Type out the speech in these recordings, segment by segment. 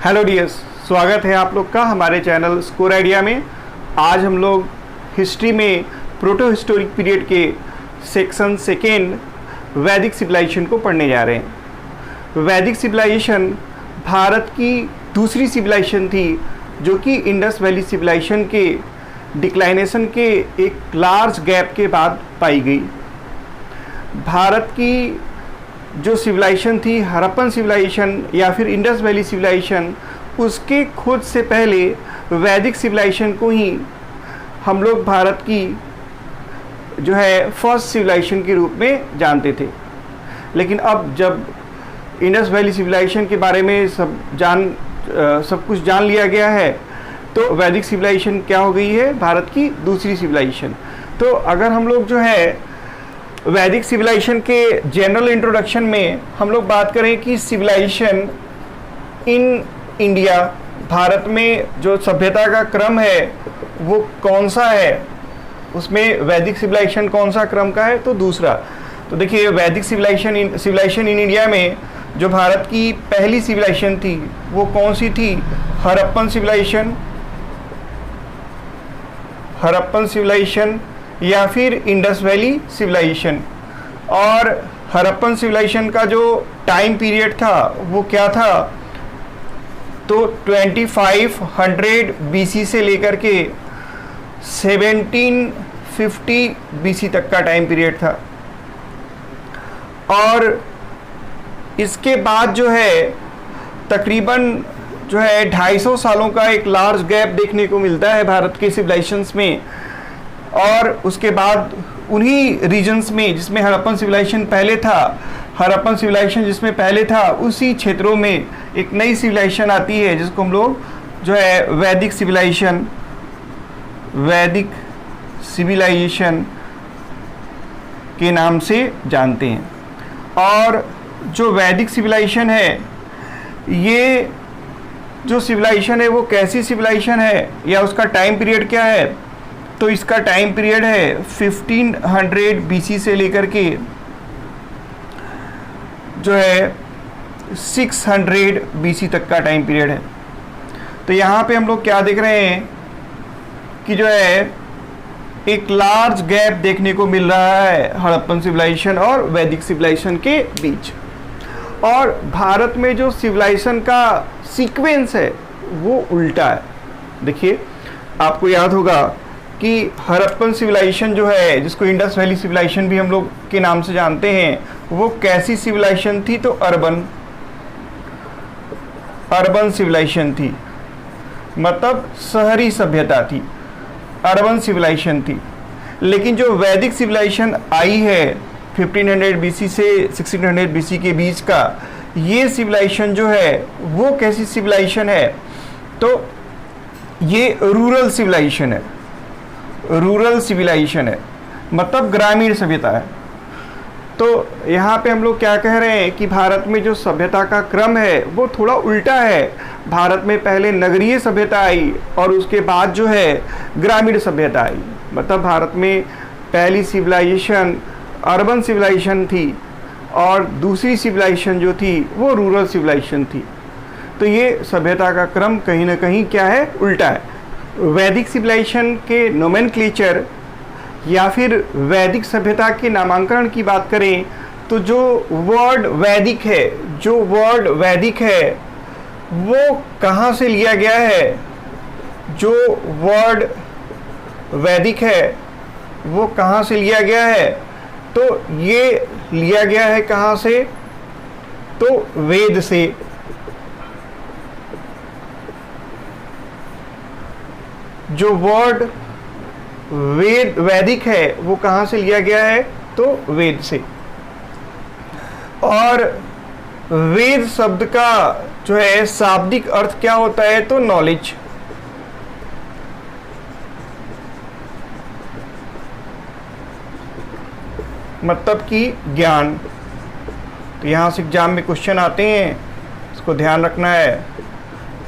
Hello dears, स्वागत है आप लोग का हमारे चैनल स्कोर आइडिया में। आज हम लोग हिस्ट्री में प्रोटो हिस्टोरिक पीरियड के सेक्शन सेकेंड वैदिक सिविलाइजेशन को पढ़ने जा रहे हैं। वैदिक सिविलाइजेशन भारत की दूसरी सिविलाइजेशन थी जो कि इंडस वैली सिविलाइजेशन के डिक्लाइनेशन के एक लार्ज गैप के बाद पाई गई। भारत की जो सिविलाइजेशन थी हड़प्पन सिविलाइजेशन या फिर इंडस वैली सिविलाइजेशन, उसके खोज से पहले वैदिक सिविलाइजेशन को ही हम लोग भारत की जो है फर्स्ट सिविलाइजेशन के रूप में जानते थे। लेकिन अब जब इंडस वैली सिविलाइजेशन के बारे में सब कुछ जान लिया गया है, तो वैदिक सिविलाइजेशन क्या हो गई है, भारत की दूसरी सिविलाइजेशन। तो अगर हम लोग जो है वैदिक सिविलाइजेशन के जनरल इंट्रोडक्शन में हम लोग बात करें कि सिविलाइजेशन इन इंडिया, भारत में जो सभ्यता का क्रम है वो कौन सा है, उसमें वैदिक सिविलाइजेशन कौन सा क्रम का है, तो दूसरा। तो देखिए वैदिक सिविलाइजेशन इन इंडिया में जो भारत की पहली सिविलाइजेशन थी वो कौन सी थी, हड़प्पन सिविलाइजेशन या फिर इंडस वैली सिविलाइजेशन। और हड़प्पन सिविलाइजेशन का जो टाइम पीरियड था वो क्या था, तो 2500 बीसी से लेकर के 1750 बीसी तक का टाइम पीरियड था। और इसके बाद जो है तकरीबन जो है 250 सालों का एक लार्ज गैप देखने को मिलता है भारत के सिविलाइजेशंस में। और उसके बाद उन्हीं रीजन्स में जिसमें हड़प्पन सिविलाइजेशन पहले था, हड़प्पन सिविलाइजेशन जिसमें पहले था, उसी क्षेत्रों में एक नई सिविलाइजेशन आती है जिसको हम लोग जो है वैदिक सिविलाइजेशन के नाम से जानते हैं। और जो वैदिक सिविलाइजेशन है, ये जो सिविलाइजेशन है वो कैसी सिविलाइजेशन है या उसका टाइम पीरियड क्या है, तो इसका टाइम पीरियड है 1500 बीसी से लेकर के जो है 600 बीसी तक का टाइम पीरियड है। तो यहाँ पे हम लोग क्या देख रहे हैं कि जो है एक लार्ज गैप देखने को मिल रहा है हड़प्पन सिविलाइजेशन और वैदिक सिविलाइजेशन के बीच। और भारत में जो सिविलाइजेशन का सीक्वेंस है वो उल्टा है। देखिए आपको याद होगा कि हड़प्पन सिविलाइजेशन जो है, जिसको इंडस वैली सिविलाइजेशन भी हम लोग के नाम से जानते हैं, वो कैसी सिविलाइजेशन थी, तो अर्बन सिविलाइजेशन थी, मतलब शहरी सभ्यता थी, अर्बन सिविलाइजेशन थी। लेकिन जो वैदिक सिविलाइजेशन आई है 1500 बीसी से 1600 बीसी के बीच का, ये सिविलाइजेशन जो है वो कैसी सिविलाइजेशन है, तो ये रूरल सिविलाइजेशन है, मतलब ग्रामीण सभ्यता है। तो यहाँ पे हम लोग क्या कह रहे हैं कि भारत में जो सभ्यता का क्रम है वो थोड़ा उल्टा है। भारत में पहले नगरीय सभ्यता आई और उसके बाद जो है ग्रामीण सभ्यता आई। मतलब भारत में पहली सिविलाइजेशन अर्बन सिविलाइजेशन थी और दूसरी सिविलाइजेशन जो थी वो रूरल सिविलाइजेशन थी। तो ये सभ्यता का क्रम कहीं ना कहीं क्या है, उल्टा है। वैदिक सिविलाइजेशन के नोमेनक्लेचर या फिर वैदिक सभ्यता के नामांकन की बात करें, तो जो वर्ड वैदिक है वो कहाँ से लिया गया है, जो वर्ड वैदिक है वो कहाँ से लिया गया है, तो ये लिया गया है कहाँ से, तो वेद से। जो वर्ड वैदिक है वो कहाँ से लिया गया है, तो वेद से। और वेद शब्द का जो है शाब्दिक अर्थ क्या होता है, तो नॉलेज। मतलब कि ज्ञान। तो यहाँ से एग्जाम में क्वेश्चन आते हैं, इसको ध्यान रखना है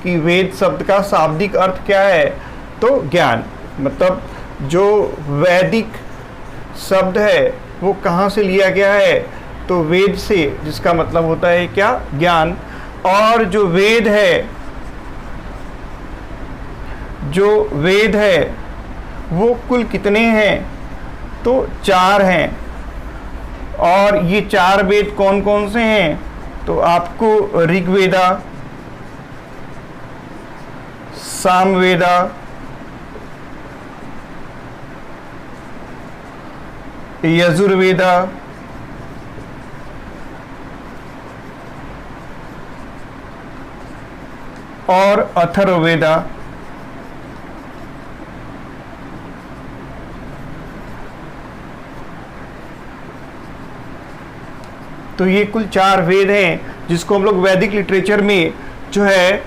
कि वेद शब्द का शाब्दिक अर्थ क्या है, तो ज्ञान। मतलब जो वैदिक शब्द है वो कहाँ से लिया गया है, तो वेद से, जिसका मतलब होता है क्या, ज्ञान। और जो वेद है जो वेद है वो कुल कितने हैं, तो 4 हैं। और ये 4 वेद कौन कौन से हैं, तो आपको ऋग्वेदा, सामवेदा, यजुर्वेदा, और अथर्ववेदा। तो ये कुल 4 वेद हैं जिसको हम लोग वैदिक लिटरेचर में जो है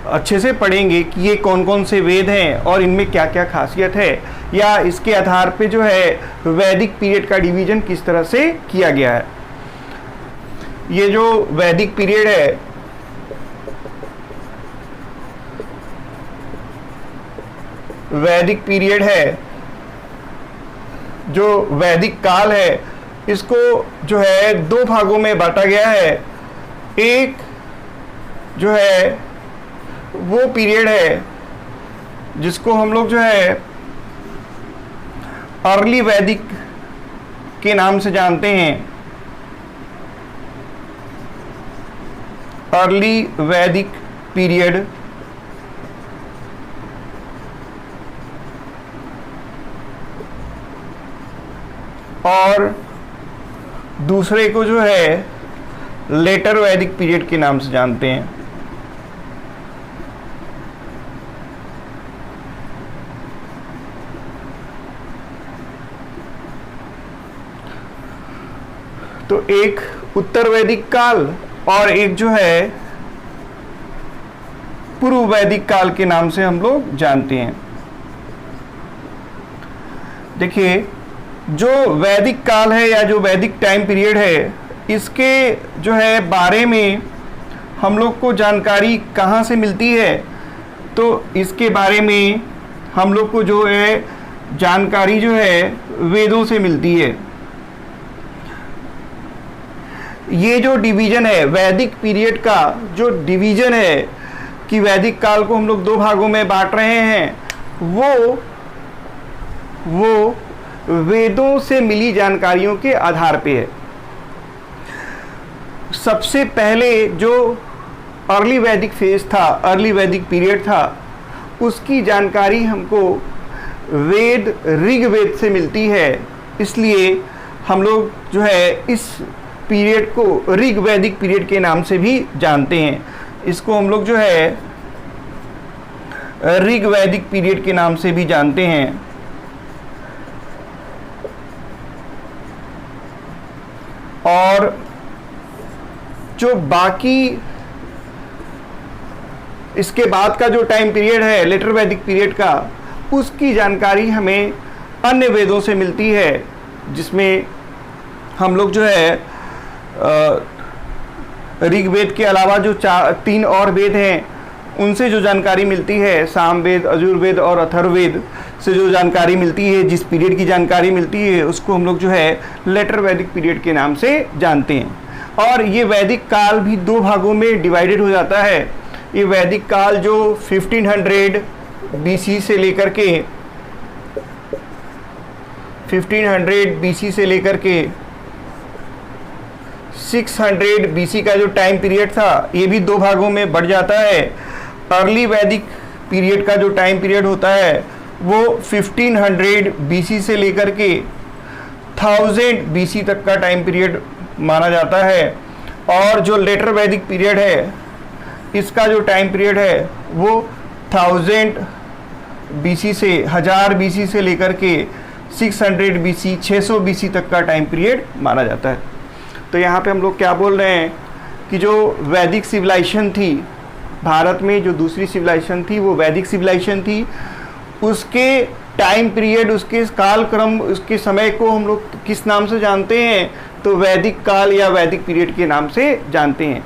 अच्छे से पढ़ेंगे कि ये कौन कौन से वेद हैं और इनमें क्या क्या खासियत है, या इसके आधार पे जो है वैदिक पीरियड का डिवीजन किस तरह से किया गया है। ये जो वैदिक पीरियड है, वैदिक पीरियड है, जो वैदिक काल है, इसको जो है 2 भागों में बांटा गया है। एक जो है वो पीरियड है जिसको हम लोग जो है अर्ली वैदिक के नाम से जानते हैं, अर्ली वैदिक पीरियड। और दूसरे को जो है लेटर वैदिक पीरियड के नाम से जानते हैं। तो एक उत्तर वैदिक काल और एक जो है पूर्व वैदिक काल के नाम से हम लोग जानते हैं। देखिए, जो वैदिक काल है या जो वैदिक टाइम पीरियड है, इसके जो है बारे में हम लोग को जानकारी कहाँ से मिलती है, तो इसके बारे में हम लोग को जो है जानकारी जो है वेदों से मिलती है। ये जो डिवीजन है वैदिक पीरियड का, जो डिवीजन है कि वैदिक काल को हम लोग 2 भागों में बांट रहे हैं, वो वेदों से मिली जानकारियों के आधार पे है। सबसे पहले जो अर्ली वैदिक फेज था, अर्ली वैदिक पीरियड था, उसकी जानकारी हमको वेद ऋग्वेद से मिलती है। इसलिए हम लोग जो है इस पीरियड को ऋग वैदिक पीरियड के नाम से भी जानते हैं। इसको हम लोग जो है ऋग वैदिक पीरियड के नाम से भी जानते हैं। और जो बाकी इसके बाद का जो टाइम पीरियड है लेटर वैदिक पीरियड का, उसकी जानकारी हमें अन्य वेदों से मिलती है, जिसमें हम लोग जो है ऋग्वेद के अलावा जो 3 और वेद हैं उनसे जो जानकारी मिलती है, सामवेद, यजुर्वेद और अथर्ववेद से जो जानकारी मिलती है, जिस पीरियड की जानकारी मिलती है, उसको हम लोग जो है लेटर वैदिक पीरियड के नाम से जानते हैं। और ये वैदिक काल भी 2 भागों में डिवाइडेड हो जाता है। ये वैदिक काल जो 1500 BC से लेकर के 600 BC का जो टाइम पीरियड था, ये भी 2 भागों में बढ़ जाता है। अर्ली वैदिक पीरियड का जो टाइम पीरियड होता है वो 1500 BC से लेकर के 1000 BC तक का टाइम पीरियड माना जाता है। और जो लेटर वैदिक पीरियड है, इसका जो टाइम पीरियड है वो 1000 BC से 1000 BC से लेकर के 600 BC 600 BC तक का टाइम पीरियड माना जाता है। तो यहाँ पे हम लोग क्या बोल रहे हैं कि जो वैदिक सिविलाइजेशन थी भारत में, जो दूसरी सिविलाइजेशन थी वो वैदिक सिविलाइजेशन थी, उसके टाइम पीरियड, उसके कालक्रम, उसके समय को हम लोग किस नाम से जानते हैं, तो वैदिक काल या वैदिक पीरियड के नाम से जानते हैं।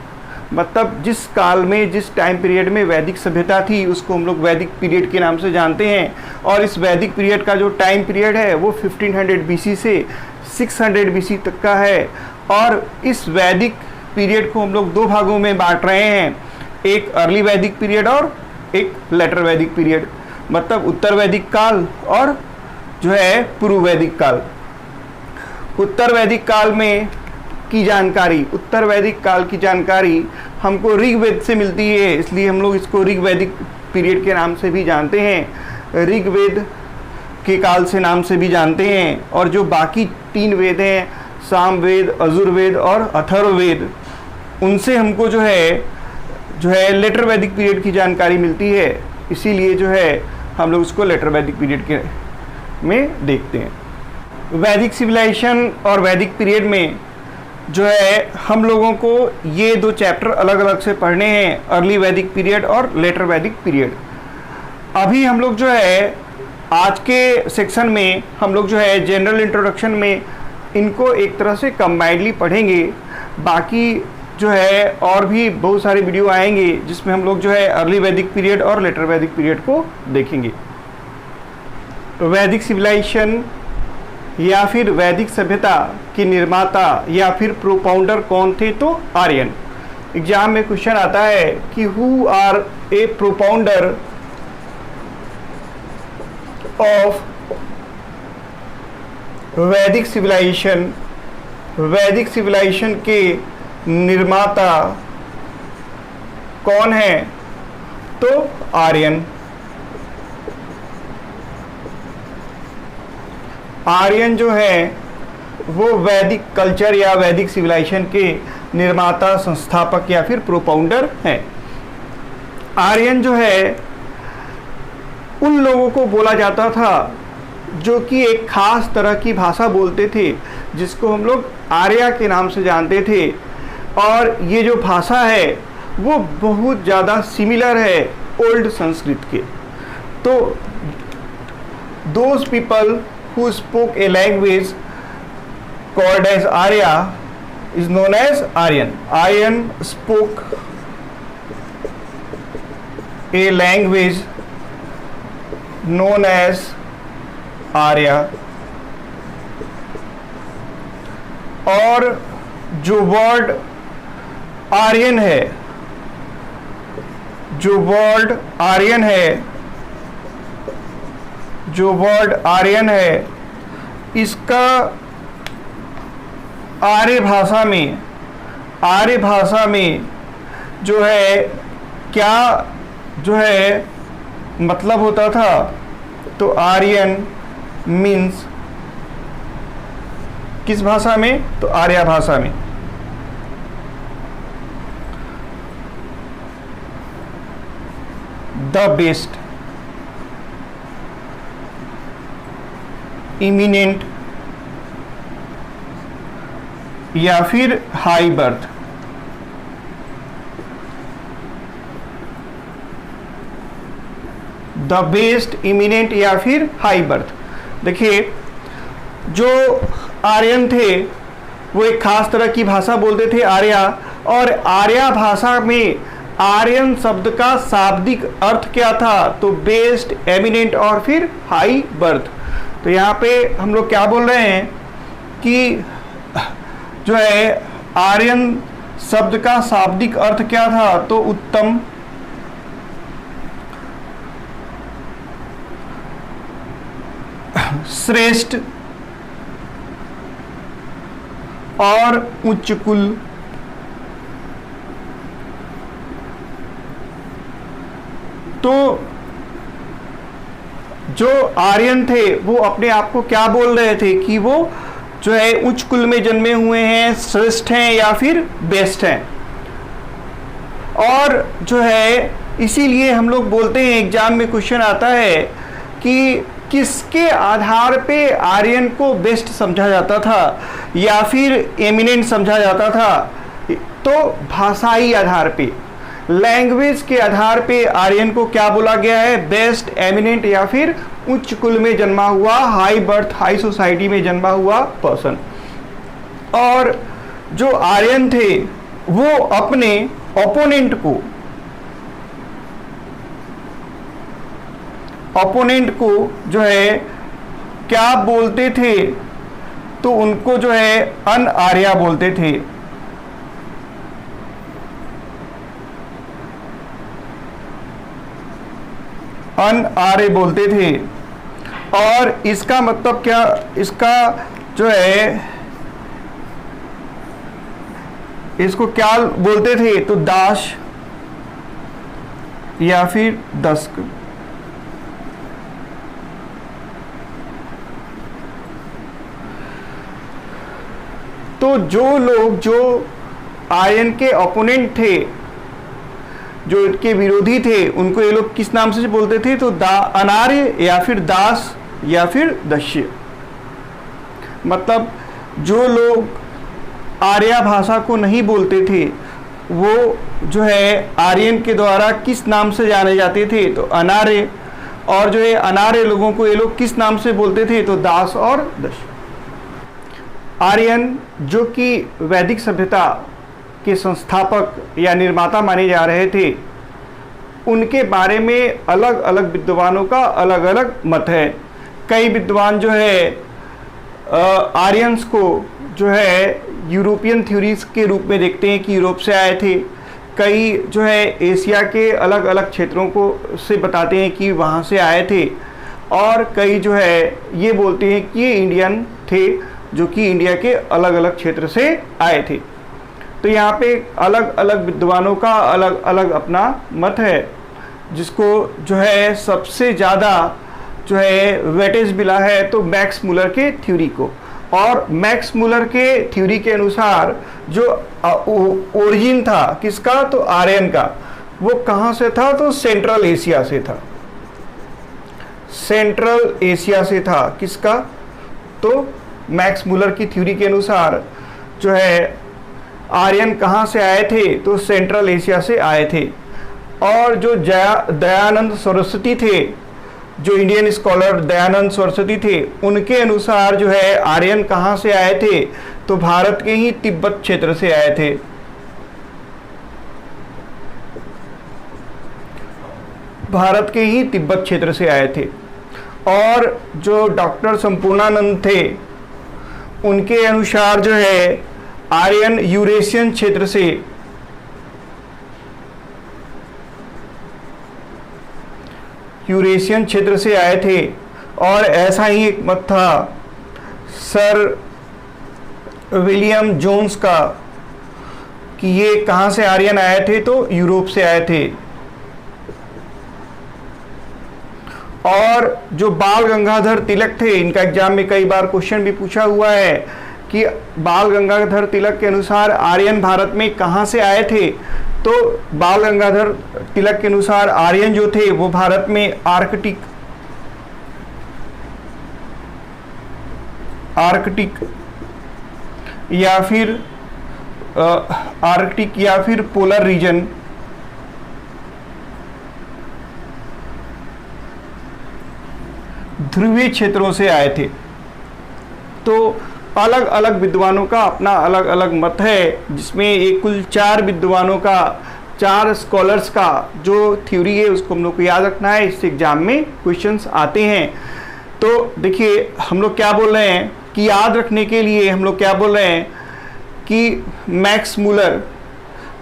मतलब जिस काल में, जिस टाइम पीरियड में वैदिक सभ्यता थी, उसको हम लोग वैदिक पीरियड के नाम से जानते हैं। और इस वैदिक पीरियड का जो टाइम पीरियड है वो 1500 BC से 600 BC तक का है। और इस वैदिक पीरियड को हम लोग 2 भागों में बांट रहे हैं, एक अर्ली वैदिक पीरियड और एक लेटर वैदिक पीरियड। मतलब उत्तर वैदिक काल और जो है पूर्व वैदिक काल। उत्तर वैदिक काल में की जानकारी, उत्तर वैदिक काल की जानकारी हमको ऋग्वेद से मिलती है, इसलिए हम लोग इसको ऋग वैदिक पीरियड के नाम से भी जानते हैं, ऋग्वेद के काल से नाम से भी जानते हैं। और जो बाकी 3 वेद हैं, सामवेद, यजुर्वेद और अथर्ववेद, उनसे हमको जो है लेटर वैदिक पीरियड की जानकारी मिलती है, इसीलिए जो है हम लोग उसको लेटर वैदिक पीरियड के में देखते हैं। वैदिक सिविलाइजेशन और वैदिक पीरियड में जो है हम लोगों को ये 2 चैप्टर अलग अलग से पढ़ने हैं, अर्ली वैदिक पीरियड और लेटर वैदिक पीरियड। अभी हम लोग जो है आज के सेक्शन में हम लोग जो है जनरल इंट्रोडक्शन में इनको एक तरह से कंबाइंडली पढ़ेंगे। बाकी जो है और भी बहुत सारे वीडियो आएंगे जिसमें हम लोग जो है अर्ली वैदिक पीरियड और लेटर वैदिक पीरियड को देखेंगे। वैदिक सिविलाइजेशन या फिर वैदिक सभ्यता के निर्माता या फिर प्रोपाउंडर कौन थे? तो आर्यन। एग्जाम में क्वेश्चन आता है कि who are a propounder of Vedic civilisation, Vedic civilisation के निर्माता कौन है? तो आर्यन। आर्यन जो है वो वैदिक कल्चर या वैदिक सिविलाइजेशन के निर्माता, संस्थापक या फिर प्रोपाउंडर हैं। आर्यन जो है उन लोगों को बोला जाता था जो कि एक खास तरह की भाषा बोलते थे, जिसको हम लोग आर्या के नाम से जानते थे। और ये जो भाषा है वो बहुत ज़्यादा सिमिलर है ओल्ड संस्कृत के। तो those people who spoke a language called as Arya is known as Aryan. Aryan spoke a language known as Arya। और जो वर्ड आर्यन है, जो वर्ड आर्यन है, जो वर्ड आर्यन है, इसका आर्य भाषा में, आर्य भाषा में जो है क्या जो है मतलब होता था? तो आर्यन मीन्स किस भाषा में? तो आर्या भाषा में। द बेस्ट, इमिनेंट या फिर high birth. The best, eminent या फिर हाई बर्थ। देखिए, जो आर्यन थे वो एक खास तरह की भाषा बोलते थे, आर्या। और आर्या भाषा में आर्यन शब्द का शाब्दिक अर्थ क्या था? तो बेस्ट, एमिनेंट और फिर हाई बर्थ। तो यहाँ पे हम लोग क्या बोल रहे हैं कि जो है आर्यन शब्द का शाब्दिक अर्थ क्या था? तो उत्तम, श्रेष्ठ और उच्च कुल। तो जो आर्यन थे वो अपने आप को क्या बोल रहे थे कि वो जो है उच्च कुल में जन्मे हुए हैं, श्रेष्ठ हैं या फिर बेस्ट हैं। और जो है इसीलिए हम लोग बोलते हैं, एग्जाम में क्वेश्चन आता है कि किसके आधार पे आर्यन को बेस्ट समझा जाता था या फिर एमिनेंट समझा जाता था? तो भाषाई आधार पे, लैंग्वेज के आधार पे आर्यन को क्या बोला गया है? बेस्ट, एमिनेंट या फिर उच्च कुल में जन्मा हुआ, हाई बर्थ, हाई सोसाइटी में जन्मा हुआ पर्सन। और जो आर्यन थे वो अपने ओपोनेंट को जो है क्या बोलते थे? तो उनको जो है अन आर्या बोलते थे। अनआर्य बोलते थे। और इसका मतलब क्या, इसका जो है इसको क्या बोलते थे, तो दास या फिर दस्क। तो जो लोग जो आर्यन के ओपोनेंट थे, जो इनके विरोधी थे, उनको ये लोग किस नाम से बोलते थे, तो अनार्य या फिर दास या फिर दस्य। मतलब जो लोग आर्या भाषा को नहीं बोलते थे वो जो है आर्यन के द्वारा किस नाम से जाने जाते थे, तो अनार्य। और जो है अनार्य लोगों को ये लोग किस नाम से बोलते थे, तो दास और दस्य। आर्यन जो कि वैदिक सभ्यता के संस्थापक या निर्माता माने जा रहे थे, उनके बारे में अलग अलग विद्वानों का अलग अलग मत है। कई विद्वान जो है आर्यंस को जो है यूरोपियन थ्योरीज के रूप में देखते हैं कि यूरोप से आए थे। कई जो है एशिया के अलग अलग क्षेत्रों को से बताते हैं कि वहाँ से आए थे। और कई जो है ये बोलते हैं कि ये इंडियन थे, जो कि इंडिया के अलग अलग क्षेत्र से आए थे। तो यहाँ पे अलग अलग विद्वानों का अलग अलग अपना मत है, जिसको जो है सबसे ज़्यादा जो है वेटेज मिला है तो मैक्स मुलर के थ्योरी को। और मैक्स मुलर के थ्योरी के अनुसार जो ओरिजिन था किसका, तो आर्यन का, वो कहाँ से था, तो सेंट्रल एशिया से था। सेंट्रल एशिया से था किसका, तो मैक्स मुलर की थ्योरी के अनुसार जो है आर्यन कहाँ से आए थे, तो सेंट्रल एशिया से आए थे। और जो दयानंद सरस्वती थे, जो इंडियन स्कॉलर दयानंद सरस्वती थे, उनके अनुसार जो है आर्यन कहाँ से आए थे, तो भारत के ही तिब्बत क्षेत्र से आए थे। भारत के ही तिब्बत क्षेत्र से आए थे। और जो डॉक्टर संपूर्णानंद थे, उनके अनुसार जो है आर्यन यूरेशियन क्षेत्र से, यूरेशियन क्षेत्र से आए थे। और ऐसा ही एक मत था सर विलियम जोन्स का कि ये कहाँ से आर्यन आए थे, तो यूरोप से आए थे। और जो बाल गंगाधर तिलक थे, इनका एग्जाम में कई बार क्वेश्चन भी पूछा हुआ है कि बाल गंगाधर तिलक के अनुसार आर्यन भारत में कहाँ से आए थे, तो बाल गंगाधर तिलक के अनुसार आर्यन जो थे वो भारत में आर्कटिक या फिर पोलर रीजन, ध्रुवीय क्षेत्रों से आए थे। तो अलग अलग विद्वानों का अपना अलग अलग मत है, जिसमें एक कुल 4 विद्वानों का, 4 स्कॉलर्स का जो थ्योरी है उसको हम लोग को याद रखना है। इससे एग्जाम में क्वेश्चंस आते हैं। तो देखिए हम लोग क्या बोल रहे हैं कि याद रखने के लिए हम लोग क्या बोल रहे हैं कि मैक्स मुलर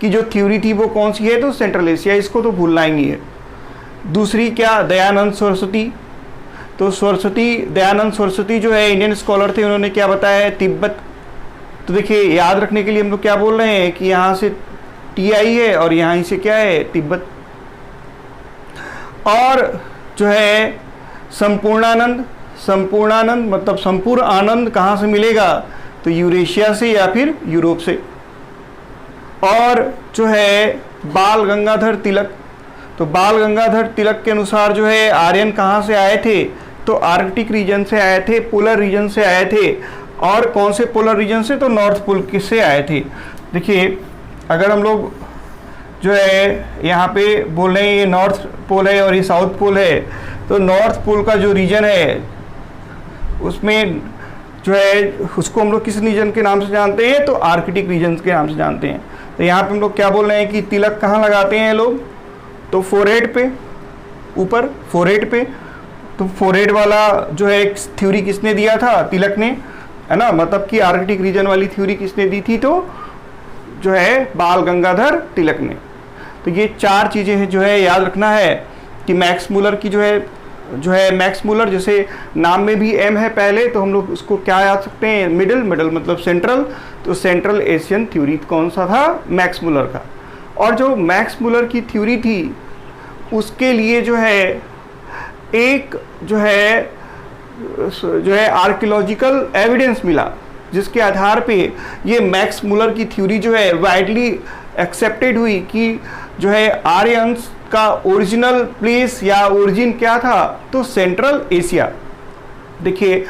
की जो थ्योरी थी वो कौन सी है, तो सेंट्रल एशिया, इसको तो भूलना ही नहीं है। दूसरी क्या, दयानंद सरस्वती। तो दयानंद सरस्वती जो है इंडियन स्कॉलर थे, उन्होंने क्या बताया है, तिब्बत। तो देखिए याद रखने के लिए हम लोग क्या बोल रहे हैं कि यहाँ से टी आई है और यहाँ से क्या है, तिब्बत। और जो है संपूर्णानंद मतलब संपूर्ण आनंद कहाँ से मिलेगा, तो यूरेशिया से या फिर यूरोप से। और जो है बाल गंगाधर तिलक, तो बाल गंगाधर तिलक के अनुसार जो है आर्यन कहाँ से आए थे, तो आर्कटिक रीजन से आए थे, पोलर रीजन से आए थे। और कौन से पोलर रीजन से, तो नॉर्थ पोल से आए थे। देखिए अगर हम लोग जो है यहाँ पे बोल रहे हैं ये नॉर्थ पोल है और ये साउथ पोल है, तो नॉर्थ पोल का जो रीजन है उसमें जो है उसको हम लोग किस रीजन के नाम से जानते हैं, तो आर्कटिक रीजन के नाम से जानते हैं। तो यहाँ पे हम लोग क्या बोल रहे हैं कि तिलक कहाँ लगाते हैं लोग, तो फोरहेड पे, ऊपर फोरहेड पे। तो फोरहेड वाला जो है थ्योरी किसने दिया था, तिलक ने, है ना। मतलब कि आर्कटिक रीजन वाली थ्योरी किसने दी थी, तो जो है बाल गंगाधर तिलक ने। तो ये 4 चीज़ें हैं जो है याद रखना है। कि मैक्स मूलर की जो है मैक्स मूलर, जैसे नाम में भी एम है पहले, तो हम लोग उसको क्या याद सकते हैं, मिडल मतलब सेंट्रल, तो सेंट्रल एशियन थ्योरी कौन सा था, मैक्स मूलर का। और जो मैक्स मूलर की थ्योरी थी उसके लिए जो है एक जो है आर्कियोलॉजिकल एविडेंस मिला, जिसके आधार पे ये मैक्स मूलर की थ्योरी जो है वाइडली एक्सेप्टेड हुई कि जो है आर्यंस का ओरिजिनल प्लेस या ओरिजिन क्या था, तो सेंट्रल एशिया। देखिए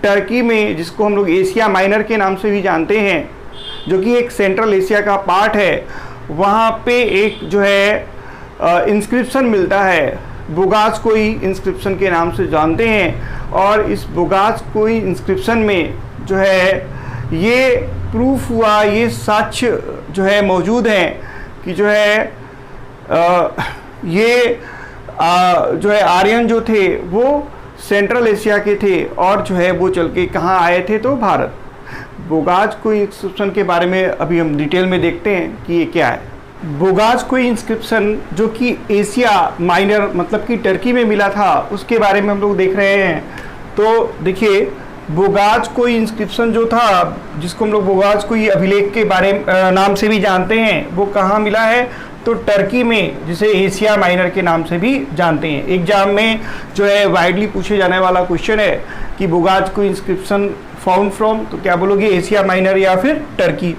टर्की में, जिसको हम लोग एशिया माइनर के नाम से भी जानते हैं, जो कि एक सेंट्रल एशिया का पार्ट है, वहाँ पे एक जो है इंस्क्रिप्शन मिलता है, बुगाजकोई इंस्क्रिप्शन के नाम से जानते हैं। और इस बुगाजकोई इंस्क्रिप्शन में जो है ये प्रूफ हुआ, ये साक्ष्य जो है मौजूद हैं कि जो है ये जो है आर्यन जो थे वो सेंट्रल एशिया के थे, और जो है वो चल के कहाँ आए थे, तो भारत। बुगाजकोई इंस्क्रिप्शन के बारे में अभी हम डिटेल में देखते हैं कि ये क्या है। बुगाजकोई इंस्क्रिप्शन जो कि एशिया माइनर मतलब कि टर्की में मिला था, उसके बारे में हम लोग देख रहे हैं। तो देखिए बुगाजकोई इंस्क्रिप्शन जो था, जिसको हम लोग बुगाजकोई अभिलेख के बारे नाम से भी जानते हैं, वो कहाँ मिला है, तो टर्की में, जिसे एशिया माइनर के नाम से भी जानते हैं। एग्जाम में जो है वाइडली पूछे जाने वाला क्वेश्चन है कि बुगाजकोई इंस्क्रिप्शन फाउंड फ्रॉम, तो क्या बोलोगे, एशिया माइनर या फिर टर्की।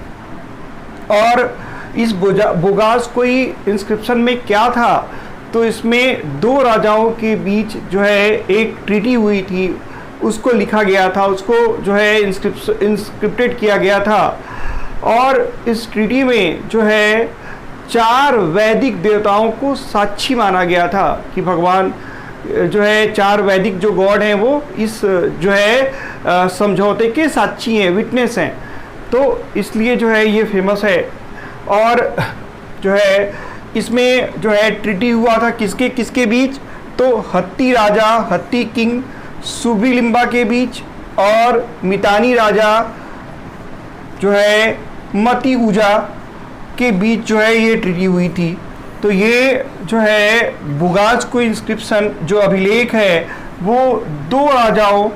और इस बुगाजकोई इंस्क्रिप्शन में क्या था, तो इसमें दो राजाओं के बीच जो है एक ट्रीटी हुई थी, उसको लिखा गया था, उसको जो है इंस्क्रिप्टेड किया गया था। और इस ट्रीटी में जो है 4 वैदिक देवताओं को साक्षी माना गया था कि भगवान जो है 4 वैदिक जो गॉड हैं वो इस जो है समझौते के साक्षी हैं, विटनेस हैं। तो इसलिए जो है ये फेमस है। और जो है इसमें जो है ट्रीटी हुआ था किसके किसके बीच, तो हत्ती राजा, हत्ती किंग सुबिलिम्बा के बीच, और मितानी राजा जो है मती उजा के बीच जो है ये ट्रीटी हुई थी। तो ये जो है बुगाजकोई इंस्क्रिप्शन जो अभिलेख है वो दो राजाओं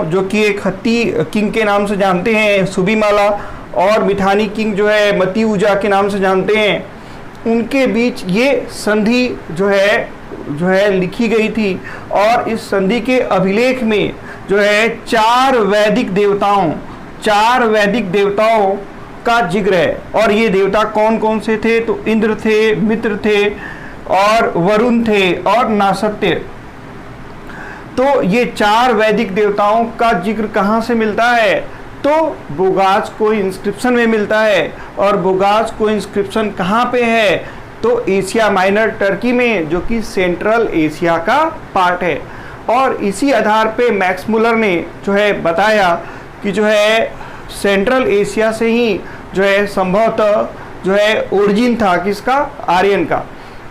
जो कि एक हत्ती किंग के नाम से जानते हैं सुबीमाला, और मिथानी किंग जो है मती उजा के नाम से जानते हैं, उनके बीच ये संधि जो है लिखी गई थी। और इस संधि के अभिलेख में जो है 4 वैदिक देवताओं का जिक्र है। और ये देवता कौन कौन से थे, तो इंद्र थे, मित्र थे, और वरुण थे, और नासत्य। तो ये 4 वैदिक देवताओं का जिक्र कहाँ से मिलता है, तो बुगाजकोई इंस्क्रिप्शन में मिलता है। और बुगाजकोई इंस्क्रिप्शन कहाँ पे है, तो एशिया माइनर टर्की में, जो कि सेंट्रल एशिया का पार्ट है। और इसी आधार पे मैक्स मूलर ने जो है बताया कि जो है सेंट्रल एशिया से ही जो है संभवतः जो है ओरिजिन था किसका, आर्यन का।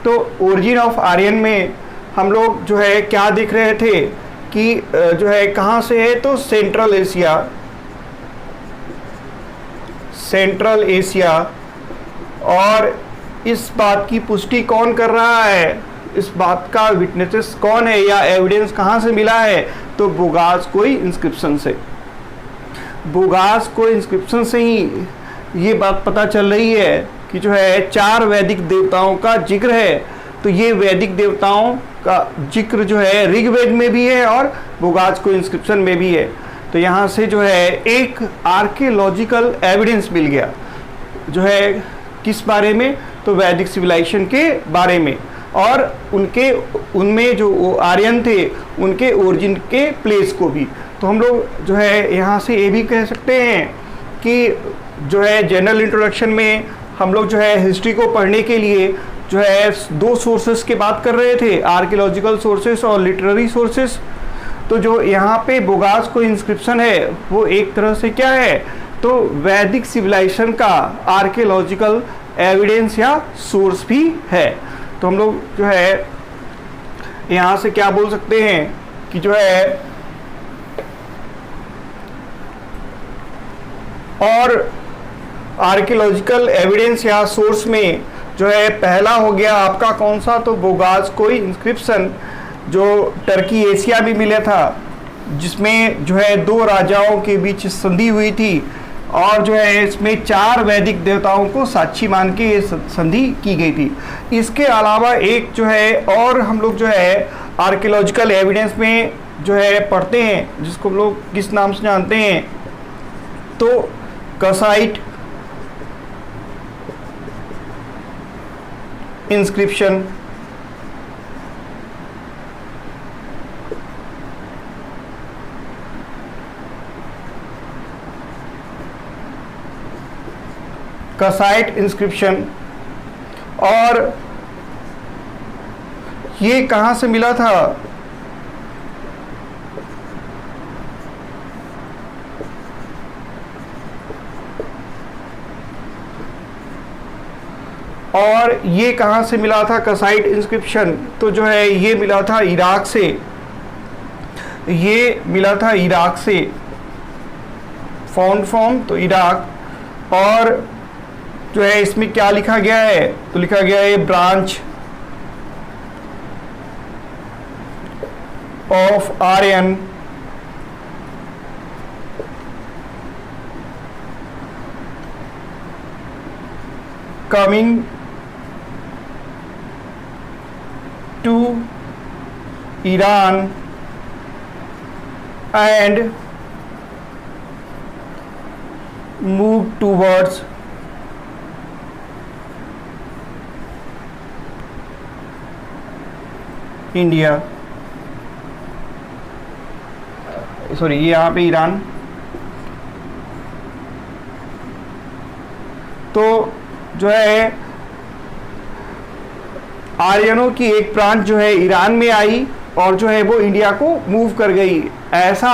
तो ओरिजिन ऑफ आर्यन में हम लोग जो है क्या देख रहे थे कि जो है कहाँ से है, तो सेंट्रल एशिया। और इस बात की पुष्टि कौन कर रहा है, इस बात का विटनेसेस कौन है या एविडेंस कहाँ से मिला है, तो बुगाजकोई इंस्क्रिप्शन से। बुगाजकोई इंस्क्रिप्शन से ही ये बात पता चल रही है कि जो है 4 वैदिक देवताओं का जिक्र है। तो ये वैदिक देवताओं का जिक्र जो है ऋग्वेद में भी है और बुगाजकोई इंस्क्रिप्शन में भी है। तो यहाँ से जो है एक आर्कियोलॉजिकल एविडेंस मिल गया, जो है किस बारे में, तो वैदिक सिविलाइजेशन के बारे में, और उनमें जो आर्यन थे उनके ओरिजिन के प्लेस को भी। तो हम लोग जो है यहाँ से ये भी कह सकते हैं कि जो है जनरल इंट्रोडक्शन में हम लोग जो है हिस्ट्री को पढ़ने के लिए जो है 2 सोर्सेस की बात कर रहे थे, आर्कियोलॉजिकल सोर्सेस और लिटरेरी सोर्सेस। तो जो यहाँ पे बुगाजकोई इंस्क्रिप्शन है वो एक तरह से क्या है, तो वैदिक सिविलाइजेशन का आर्कियोलॉजिकल एविडेंस या सोर्स भी है। तो हम लोग जो है यहाँ से क्या बोल सकते हैं कि जो है और आर्कियोलॉजिकल एविडेंस या सोर्स में जो है पहला हो गया आपका कौन सा, तो बोगाज कोई इंस्क्रिप्शन जो टर्की एशिया में मिला था, जिसमें जो है 2 राजाओं के बीच संधि हुई थी और जो है इसमें 4 वैदिक देवताओं को साक्षी मान के ये संधि की गई थी। इसके अलावा एक जो है और हम लोग जो है आर्कियोलॉजिकल एविडेंस में जो है पढ़ते हैं, जिसको हम लोग किस नाम से जानते हैं, तो कसाइट इंस्क्रिप्शन। कसाइट इंस्क्रिप्शन, और ये कहाँ से मिला था, और ये कहाँ से मिला था कसाइट इंस्क्रिप्शन, तो जो है ये मिला था इराक से, ये मिला था इराक से, फाउंड फ्रॉम तो इराक। और जो है इसमें क्या लिखा गया है, तो लिखा गया है branch of Aryan coming to Iran and move towards India. Sorry, ये यहाँ पे ईरान, तो जो है आर्यनों की एक ब्रांच जो है ईरान में आई और जो है वो इंडिया को मूव कर गई। ऐसा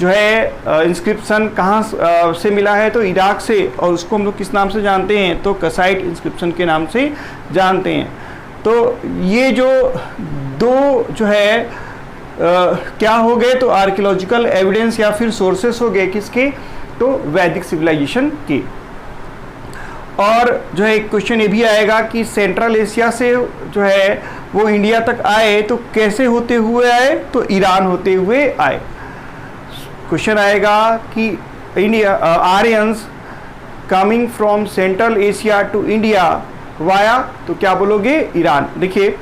जो है इंस्क्रिप्शन कहाँ से मिला है, तो इराक से, और उसको हम लोग किस नाम से जानते हैं, तो कसाइट इंस्क्रिप्शन के नाम से जानते हैं। तो ये जो 2 जो है क्या हो गए, तो आर्कियोलॉजिकल एविडेंस या फिर सोर्सेस हो गए किसके, तो वैदिक सिविलाइजेशन के। और जो है एक क्वेश्चन ये भी आएगा कि सेंट्रल एशिया से जो है वो इंडिया तक आए तो कैसे होते हुए आए, तो ईरान होते हुए आए। क्वेश्चन आएगा कि India Aryans coming from Central Asia to India via, तो क्या बोलोगे, ईरान। देखिए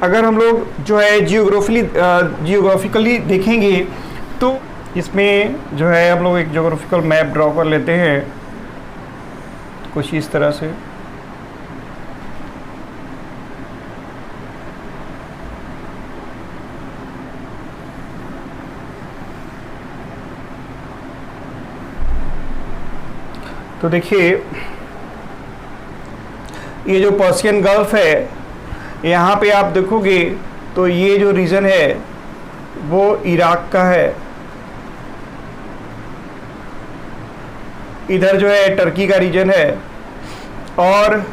अगर हम लोग जो है जियोग्राफिकली देखेंगे तो इसमें जो है हम लोग एक जियोग्राफिकल मैप ड्रॉ कर लेते हैं कुछ इस तरह से। तो देखिए ये जो पर्शियन गल्फ है, यहाँ पे आप देखोगे तो ये जो रीजन है वो इराक का है, इधर जो है टर्की का रीजन है, और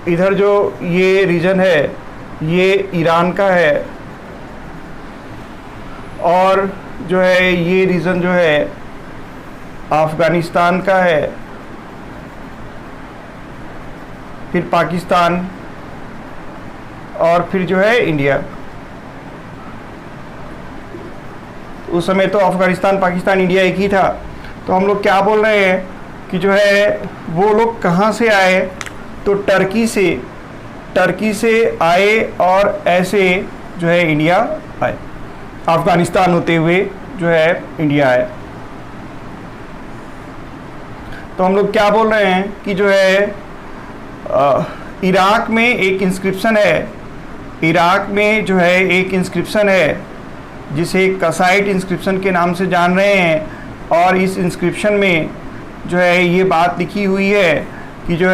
इधर जो ये रीजन है ये ईरान का है, और जो है ये रीजन जो है अफ़गानिस्तान का है, फिर पाकिस्तान, और फिर जो है इंडिया। उस समय तो अफ़गानिस्तान पाकिस्तान इंडिया एक ही था। तो हम लोग क्या बोल रहे हैं कि जो है वो लोग कहाँ से आए, तो टर्की से आए और ऐसे जो है इंडिया आए, अफ़गानिस्तान होते हुए जो है इंडिया आए। तो हम लोग क्या बोल रहे हैं कि जो है इराक में एक इंस्क्रिप्शन है, इराक में जो है एक इंस्क्रिप्शन है जिसे कसाइट इंस्क्रिप्शन के नाम से जान रहे हैं, और इस इंस्क्रिप्शन में जो है ये बात लिखी हुई है कि जो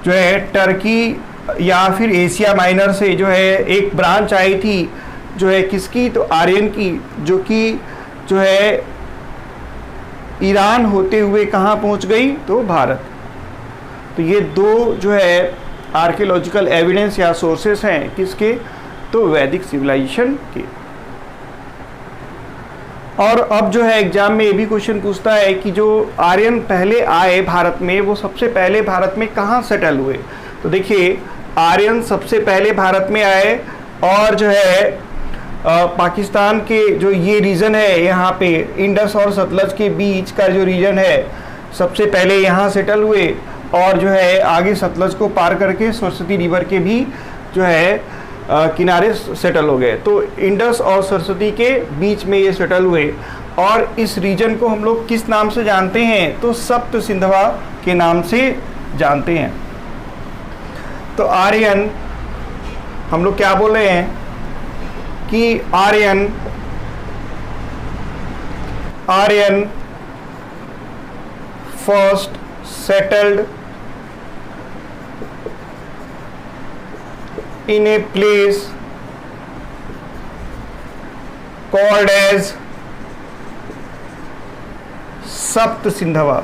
है टर्की या फिर एशिया माइनर से जो है एक ब्रांच आई थी जो है किसकी, तो आर्यन की, जो कि जो है ईरान होते हुए कहाँ पहुँच गई, तो भारत। तो ये 2 जो है आर्कियोलॉजिकल एविडेंस या सोर्सेस हैं किसके, तो वैदिक सिविलाइजेशन के। और अब जो है एग्जाम में ये भी क्वेश्चन पूछता है कि जो आर्यन पहले आए भारत में, वो सबसे पहले भारत में कहाँ सेटल हुए। तो देखिए, आर्यन सबसे पहले भारत में आए और जो है पाकिस्तान के जो ये रीजन है, यहाँ पे इंडस और सतलज के बीच का जो रीजन है, सबसे पहले यहाँ सेटल हुए और जो है आगे सतलज को पार करके सरस्वती रिवर के भी जो है किनारे सेटल हो गए। तो इंडस और सरस्वती के बीच में ये सेटल हुए और इस रीजन को हम लोग किस नाम से जानते हैं, तो सप्त सिंधवा के नाम से जानते हैं। तो आर्यन हम लोग क्या बोल रहे हैं कि Aryan first settled in a place called as सप्त सिंधवा।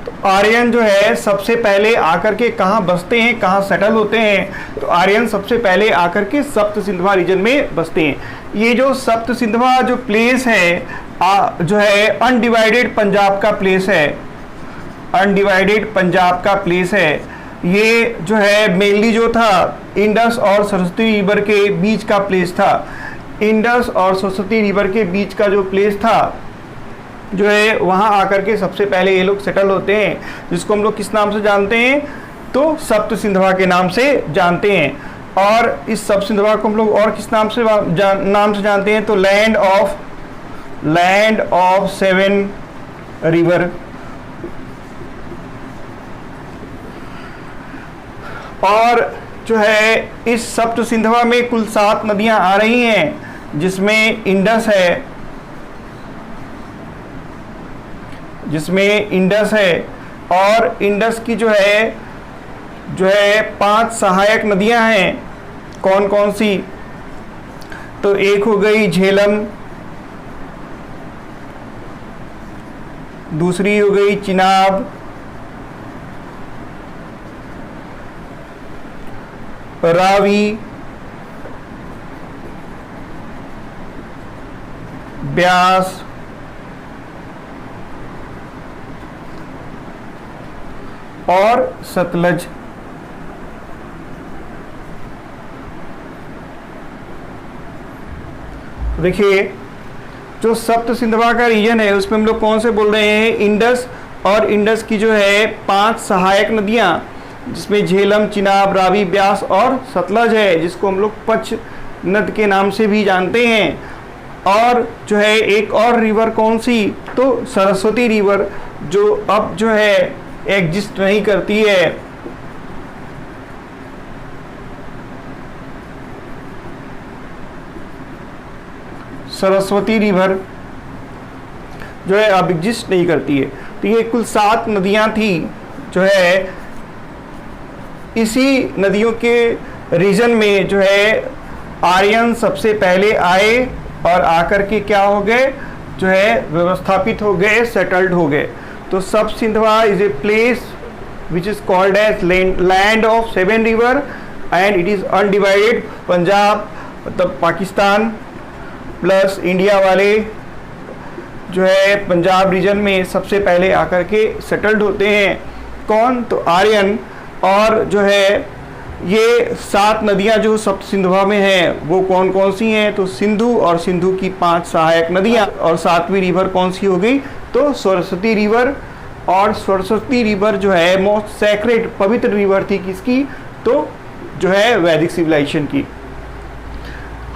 तो आर्यन जो है सबसे पहले आकर के कहाँ बसते हैं, कहाँ सेटल होते हैं, तो आर्यन सबसे पहले आकर के सप्त सिंधवा रीजन में बसते हैं। ये जो सप्त सिंधवा जो प्लेस है जो है अनडिवाइडेड पंजाब का प्लेस है, अनडिवाइडेड पंजाब का प्लेस है। ये जो है मेनली जो था इंडस और सरस्वती रिवर के बीच का प्लेस था। इंडस और सरस्वती रिवर के बीच का जो प्लेस था जो है, वहाँ आकर के सबसे पहले ये लोग सेटल होते हैं, जिसको हम लोग किस नाम से जानते हैं, तो सप्त सिंधवा के नाम से जानते हैं। और इस सप्त सिंधवा को हम लोग और किस नाम से जानते हैं, तो लैंड ऑफ सेवन रिवर। और जो है इस सप्त सिंधवा में कुल 7 नदियां आ रही हैं, जिसमें इंडस है और इंडस की जो है 5 सहायक नदियां हैं। कौन कौन सी, तो एक हो गई झेलम, दूसरी हो गई चिनाब, रावी, ब्यास और सतलज। देखिए, जो सप्त सिंधवा का रीजन है उसमें हम लोग कौन से बोल रहे हैं, इंडस, और इंडस की जो है 5 सहायक नदियां, जिसमें झेलम, चिनाब, रावी, ब्यास और सतलज है, जिसको हम लोग पंच नद के नाम से भी जानते हैं। और जो है एक और रिवर कौन सी, तो सरस्वती रिवर, जो अब जो है एग्जिस्ट नहीं करती है। सरस्वती रिवर जो है अब एग्जिस्ट नहीं करती है। तो ये कुल 7 नदियां थी जो है, इसी नदियों के रीजन में जो है आर्यन सबसे पहले आए और आकर के क्या हो गए, जो है व्यवस्थापित हो गए, सेटल्ड हो गए। तो Sapta Sindhava is a place which is called as land of 7 river and it is undivided Punjab, मतलब पाकिस्तान प्लस इंडिया वाले जो है पंजाब रीजन में सबसे पहले आकर के सेटल्ड होते हैं। कौन, तो आर्यन। और जो है ये 7 नदियां जो सप्त सिंधवा में हैं वो कौन कौन सी हैं, तो सिंधु और सिंधु की 5 सहायक नदियां। और 7वीं रिवर कौन सी हो गई, तो सरस्वती रिवर। और सरस्वती रिवर जो है मोस्ट सैक्रेड, पवित्र रिवर थी किसकी, तो जो है वैदिक सिविलाइजेशन की।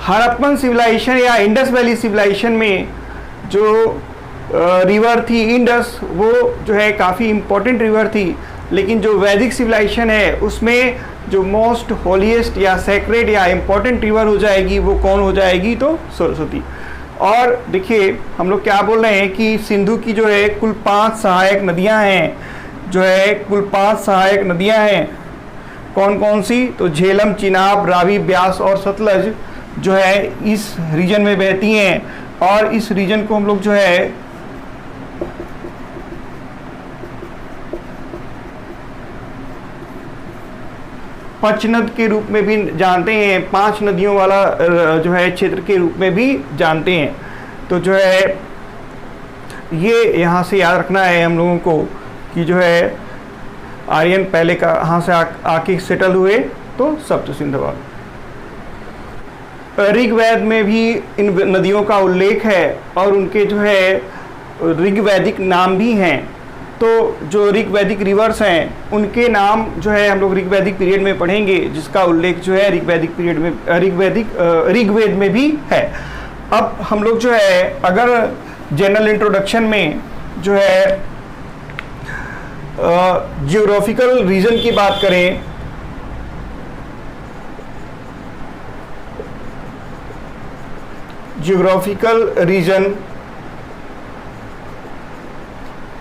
हड़प्पन सिविलाइजेशन या इंडस वैली सिविलाइजेशन में जो रिवर थी इंडस, वो जो है काफ़ी इम्पोर्टेंट रिवर थी। लेकिन जो वैदिक सिविलाइजेशन है उसमें जो मोस्ट होलीएस्ट या सैक्रेड या इम्पोर्टेंट रिवर हो जाएगी वो कौन हो जाएगी, तो सरस्वती। और देखिए हम लोग क्या बोल रहे हैं कि सिंधु की जो है कुल 5 सहायक नदियां हैं, जो है कुल 5 सहायक नदियां हैं। कौन कौन सी, तो झेलम, चिनाब, रावी, ब्यास और सतलज जो है इस रीजन में बहती हैं। और इस रीजन को हम लोग जो है पंचनद के रूप में भी जानते हैं, 5 नदियों वाला जो है क्षेत्र के रूप में भी जानते हैं। तो जो है ये यहाँ से याद रखना है हम लोगों को कि जो है आर्यन पहले कहाँ से आके सेटल हुए, तो सप्त सिंधवा। ऋग्वेद में भी इन नदियों का उल्लेख है और उनके जो है ऋग्वैदिक नाम भी हैं। तो जो ऋग्वैदिक रिवर्स हैं उनके नाम जो है हम लोग ऋग्वैदिक पीरियड में पढ़ेंगे, जिसका उल्लेख जो है ऋग्वैदिक पीरियड में ऋग्वेद में भी है। अब हम लोग जो है अगर जनरल इंट्रोडक्शन में जो है जियोग्राफिकल रीजन की बात करें, जियोग्राफिकल रीजन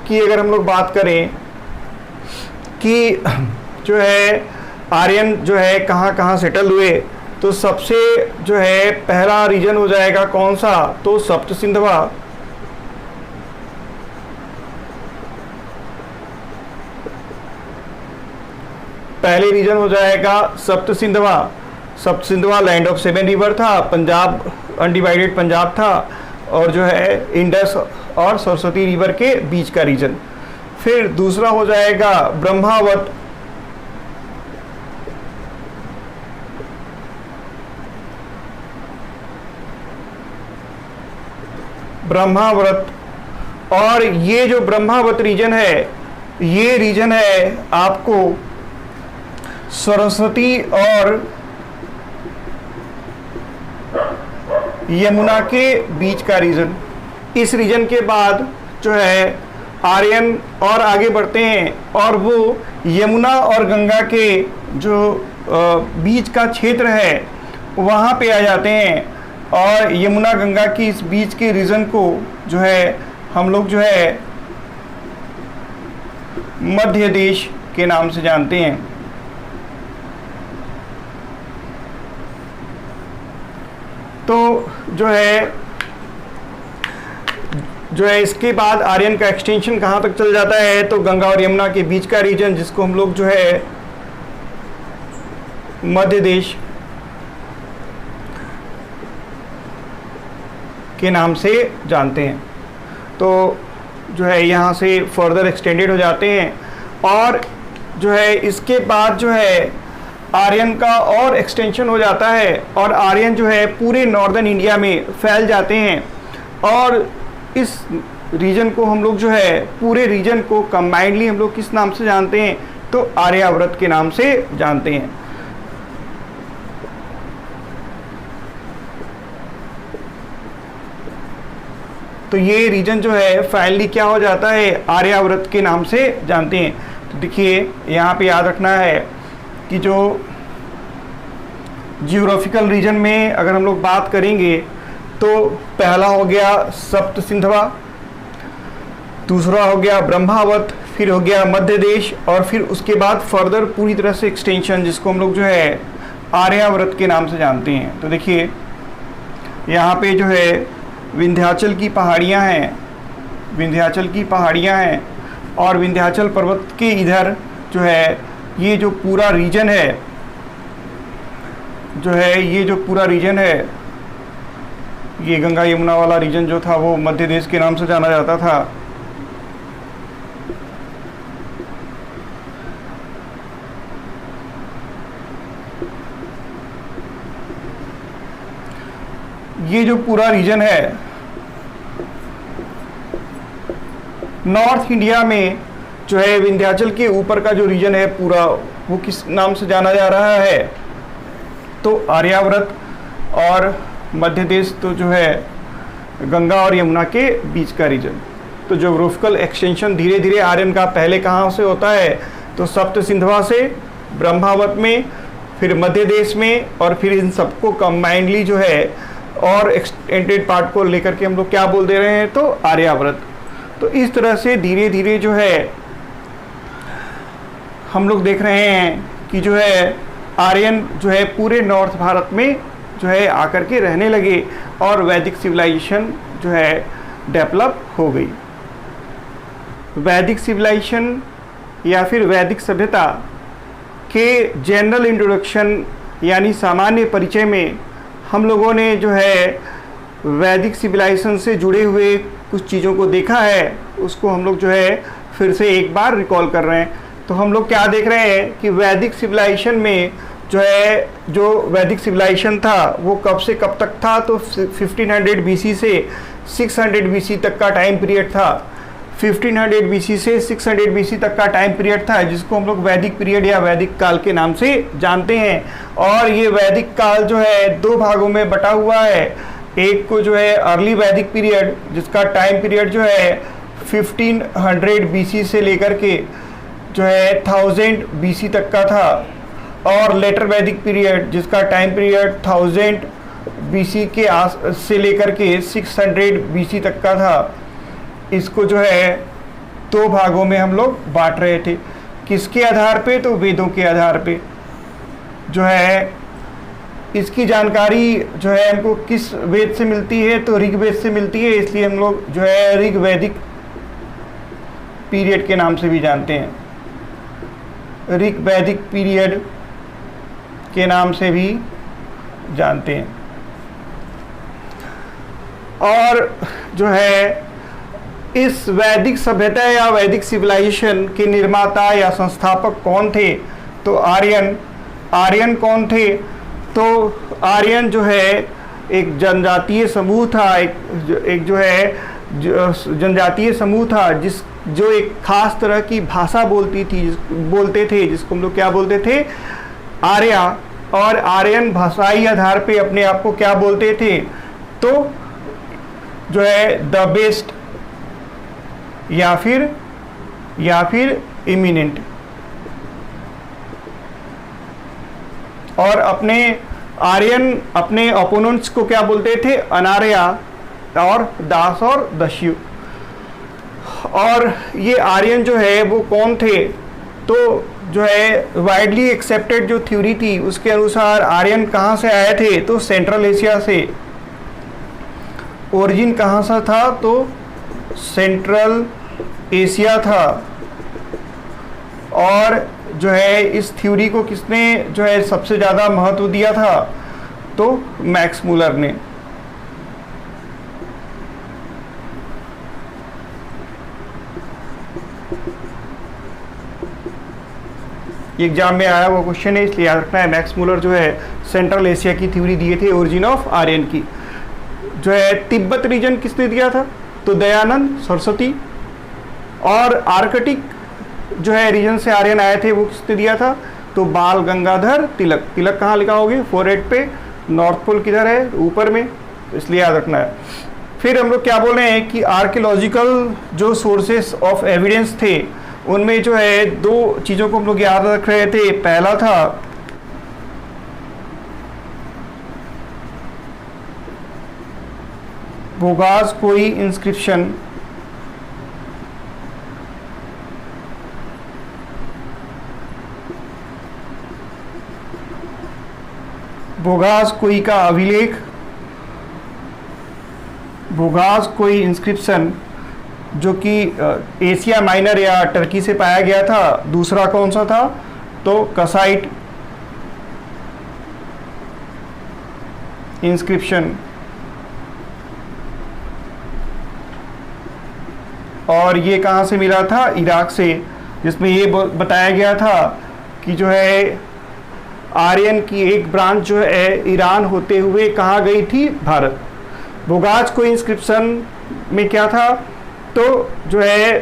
की अगर हम लोग बात करें कि जो है आर्यन जो है कहाँ कहाँ सेटल हुए, तो सबसे जो है पहला रीजन हो जाएगा कौन सा, तो सप्त सिंधवा। पहले रीजन हो जाएगा सप्त सिंधवा। सप्त सिंधवा लैंड ऑफ 7 रिवर था, पंजाब अनडिवाइडेड पंजाब था, और जो है इंडस और सरस्वती रिवर के बीच का रीजन। फिर दूसरा हो जाएगा ब्रह्मावत। ब्रह्मावत, और ये जो ब्रह्मावत रीजन है, ये रीजन है आपको सरस्वती और यमुना के बीच का रीजन। इस रीजन के बाद जो है आर्यन और आगे बढ़ते हैं और वो यमुना और गंगा के जो बीच का क्षेत्र है वहाँ पे आ जाते हैं, और यमुना गंगा की इस बीच के रीजन को जो है हम लोग जो है मध्य देश के नाम से जानते हैं। तो जो है इसके बाद आर्यन का एक्सटेंशन कहाँ तक चल जाता है, तो गंगा और यमुना के बीच का रीजन, जिसको हम लोग जो है मध्य देश के नाम से जानते हैं। तो जो है यहाँ से फर्दर एक्सटेंडेड हो जाते हैं, और जो है इसके बाद जो है आर्यन का और एक्सटेंशन हो जाता है, और आर्यन जो है पूरे नॉर्दर्न इंडिया में फैल जाते हैं। और इस रीजन को हम लोग जो है पूरे रीजन को कंबाइंडली हम लोग किस नाम से जानते हैं, तो आर्यावर्त के नाम से जानते हैं। तो ये रीजन जो है फाइनली क्या हो जाता है, आर्यावर्त के नाम से जानते हैं। तो देखिए यहाँ पे याद रखना है कि जो जियोग्राफिकल रीजन में अगर हम लोग बात करेंगे, तो पहला हो गया सप्त सिंधवा, दूसरा हो गया ब्रह्मावत, फिर हो गया मध्य देश, और फिर उसके बाद फर्दर पूरी तरह से एक्सटेंशन, जिसको हम लोग जो है आर्यावर्त के नाम से जानते हैं। तो देखिए यहाँ पे जो है विंध्याचल की पहाड़ियाँ हैं, विंध्याचल की पहाड़ियाँ हैं, और विंध्याचल पर्वत के इधर जो है ये जो पूरा रीजन है, जो है ये जो पूरा रीजन है, ये गंगा यमुना वाला रीजन जो था वो मध्य देश के नाम से जाना जाता था। ये जो पूरा रीजन है नॉर्थ इंडिया में जो है विंध्याचल के ऊपर का जो रीजन है पूरा, वो किस नाम से जाना जा रहा है, तो आर्यावर्त, और मध्य देश तो जो है गंगा और यमुना के बीच का रीजन। तो ज्योग्राफिकल एक्सटेंशन धीरे धीरे आर्यन का पहले कहाँ से होता है, तो सप्त सिंधवा से, ब्रह्मावत में, फिर मध्य देश में, और फिर इन सबको कंबाइंडली जो है और एक्सटेंडेड पार्ट को लेकर के हम लोग क्या बोल दे रहे हैं, तो आर्यावर्त। तो इस तरह से धीरे धीरे जो है हम लोग देख रहे हैं कि जो है आर्यन जो है पूरे नॉर्थ भारत में जो है आकर के रहने लगे, और वैदिक सिविलाइजेशन जो है डेवलप हो गई। वैदिक सिविलाइजेशन या फिर वैदिक सभ्यता के जनरल इंट्रोडक्शन यानी सामान्य परिचय में हम लोगों ने जो है वैदिक सिविलाइजेशन से जुड़े हुए कुछ चीज़ों को देखा है, उसको हम लोग जो है फिर से एक बार रिकॉल कर रहे हैं। तो हम लोग क्या देख रहे हैं कि वैदिक सिविलाइजेशन में जो वैदिक सिविलाइजेशन था वो कब से कब तक था, तो 1500 बीसी से 600 बीसी तक का टाइम पीरियड था। 1500 बीसी से 600 बीसी तक का टाइम पीरियड था, जिसको हम लोग वैदिक पीरियड या वैदिक काल के नाम से जानते हैं। और ये वैदिक काल जो है दो भागों में बटा हुआ है। एक को जो है अर्ली वैदिक पीरियड, जिसका टाइम पीरियड जो है 1500 बीसी से लेकर के जो है 1000 बीसी तक का था, और लेटर वैदिक पीरियड जिसका टाइम पीरियड 1000 बीसी के से लेकर के 600 बीसी तक का था। इसको जो है दो भागों में हम लोग बांट रहे थे। किसके आधार पे? तो वेदों के आधार पे। जो है इसकी जानकारी जो है हमको किस वेद से मिलती है? तो ऋग्वेद से मिलती है, इसलिए हम लोग जो है ऋग्वैदिक पीरियड के नाम से भी जानते हैं। ऋग्वैदिक पीरियड के नाम से भी जानते हैं। और जो है इस वैदिक सभ्यता या वैदिक सिविलाइजेशन के निर्माता या संस्थापक कौन थे? तो आर्यन कौन थे? तो आर्यन जो है एक जनजातीय समूह था, एक जो है जनजातीय समूह था जो एक खास तरह की भाषा बोलते थे, जिसको हम लोग क्या बोलते थे? आर्या। और आर्यन भाषाई आधार पे अपने आप को क्या बोलते थे? तो जो है द बेस्ट या फिर इमिनेंट। और आर्यन अपने ओपोनेंट्स को क्या बोलते थे? अनार्या और दास और दस्यु। और ये आर्यन जो है वो कौन थे? तो जो है वाइडली एक्सेप्टेड जो थ्योरी थी उसके अनुसार आर्यन कहाँ से आए थे? तो सेंट्रल एशिया से। ओरिजिन कहाँ से था? तो सेंट्रल एशिया था। और जो है इस थ्योरी को किसने जो है सबसे ज़्यादा महत्व दिया था? तो मैक्स मूलर ने। एग्जाम में आया वो क्वेश्चन है, इसलिए याद रखना है। मैक्स मूलर जो है सेंट्रल एशिया की थ्योरी दिए थे ओरिजिन ऑफ आर्यन की। जो है तिब्बत रीजन किसने दिया था? तो दयानंद सरस्वती। और आर्कटिक जो है रीजन से आर्यन आए थे वो किसने दिया था? तो बाल गंगाधर तिलक। तिलक कहाँ लिखा होगे? फोरहेड पे। नॉर्थ पोल किधर है? ऊपर में, इसलिए याद रखना है। फिर हम लोग क्या बोल रहे हैं कि आर्कियोलॉजिकल जो सोर्सेस ऑफ एविडेंस थे उनमें जो है दो चीज़ों को हम लोग याद रख रहे थे। पहला था बोगासकोई इंस्क्रिप्शन। बोगासकोई का अभिलेख, बोगासकोई इंस्क्रिप्शन जो कि एशिया माइनर या टर्की से पाया गया था। दूसरा कौन सा था? तो कसाइट इंस्क्रिप्शन। और ये कहाँ से मिला था? इराक से, जिसमें ये बताया गया था कि जो है आर्यन की एक ब्रांच जो है ईरान होते हुए कहाँ गई थी? भारत। बोगासकोई इंस्क्रिप्शन में क्या था? तो जो है